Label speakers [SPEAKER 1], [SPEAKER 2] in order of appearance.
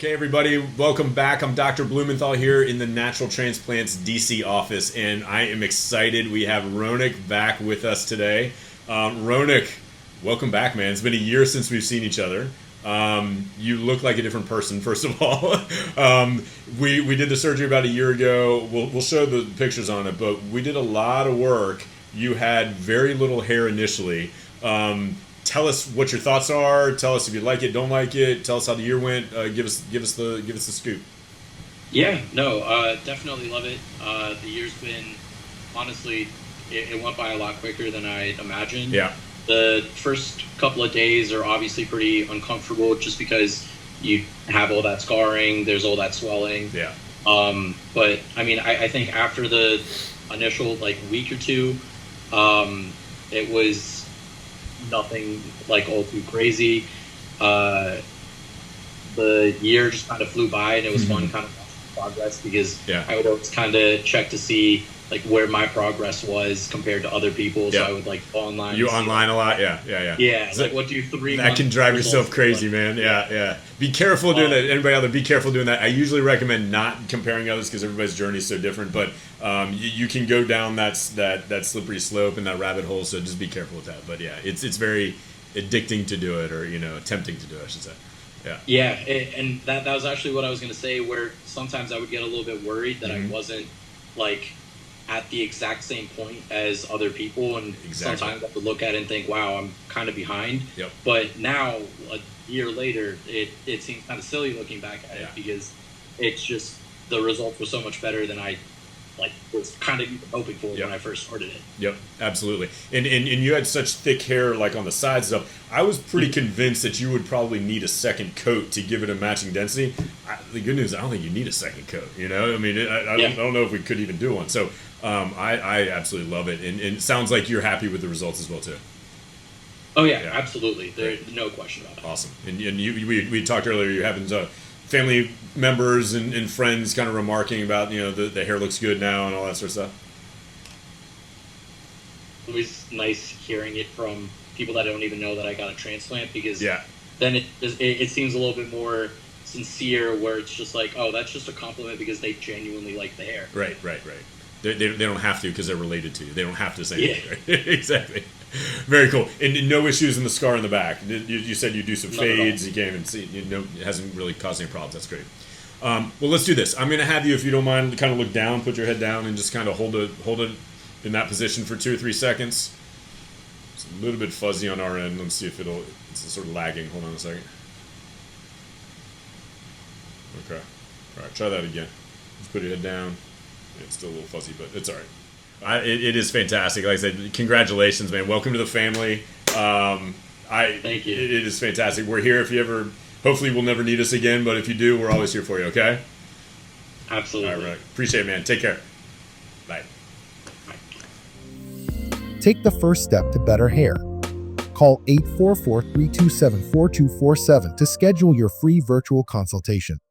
[SPEAKER 1] Hey everybody, welcome back. I'm Dr. Blumenthal here in the Natural Transplants DC office, and I am excited. We have Ronak back with us today. Ronak, welcome back, man. It's been a year since we've seen each other. You look like a different person, first of all. We did the surgery about a year ago. We'll show the pictures on it, but we did a lot of work. You had very little hair initially. Tell us what your thoughts are. Tell us if you like it, don't like it. Tell us how the year went. Give us the scoop.
[SPEAKER 2] Yeah, no, definitely love it. The year's been, honestly, it went by a lot quicker than I imagined.
[SPEAKER 1] Yeah.
[SPEAKER 2] The first couple of days are obviously pretty uncomfortable just because you have all that scarring, there's all that swelling.
[SPEAKER 1] Yeah.
[SPEAKER 2] But I mean, I think after the initial week or two, it was nothing all too crazy. The year just kind of flew by, and it was fun kind of watching progress because I would always kind of check to see where my progress was compared to other people. So I would go online.
[SPEAKER 1] You online a lot? Yeah.
[SPEAKER 2] Yeah, so, what do you 3
[SPEAKER 1] that can drive yourself crazy, man. Yeah. Be careful doing that. Anybody out there, be careful doing that. I usually recommend not comparing others because everybody's journey is so different. But you can go down that slippery slope and that rabbit hole. So just be careful with that. But yeah, it's very addicting to do it, or tempting to do it, I should say.
[SPEAKER 2] Yeah, and that was actually what I was going to say. Where sometimes I would get a little bit worried that I wasn't at the exact same point as other people, and sometimes I would look at it and think, wow, I'm kind of behind.
[SPEAKER 1] Yep.
[SPEAKER 2] But now, a year later, it seems kind of silly looking back at it because it's just the results were so much better than I was kind of hoping for when I first started it.
[SPEAKER 1] Yep, absolutely. And you had such thick hair on the sides and stuff. I was pretty convinced that you would probably need a second coat to give it a matching density. The good news, I don't think you need a second coat. I mean, I don't know if we could even do one. So I absolutely love it, and it sounds like you're happy with the results as well too.
[SPEAKER 2] Oh yeah. Absolutely. There's no question about it.
[SPEAKER 1] Awesome. And we talked earlier. You having family members and friends kind of remarking about the hair looks good now and all that sort of stuff.
[SPEAKER 2] Always nice hearing it from people that don't even know that I got a transplant, because then it seems a little bit more sincere, where it's just oh, that's just a compliment because they genuinely like the hair.
[SPEAKER 1] Right. They don't have to because they're related to you. They don't have to say anything. Right? Exactly. Very cool. And no issues in the scar in the back. You said you do some fades. You can't even see. It hasn't really caused any problems. That's great. Well, let's do this. I'm going to have you, if you don't mind, kind of look down, put your head down, and just kind of hold it in that position for 2 or 3 seconds. It's a little bit fuzzy on our end. Let's see if it's sort of lagging. Hold on a second. Okay. All right, try that again. Just put your head down. It's still a little fuzzy, but it's all right. It is fantastic. Like I said, congratulations, man. Welcome to the family.
[SPEAKER 2] Thank you.
[SPEAKER 1] It is fantastic. We're here if you ever, hopefully we'll never need us again, but if you do, we're always here for you, okay?
[SPEAKER 2] Absolutely.
[SPEAKER 1] All right. Appreciate it, man. Take care. Bye.
[SPEAKER 3] Take the first step to better hair. Call 844-327-4247 to schedule your free virtual consultation.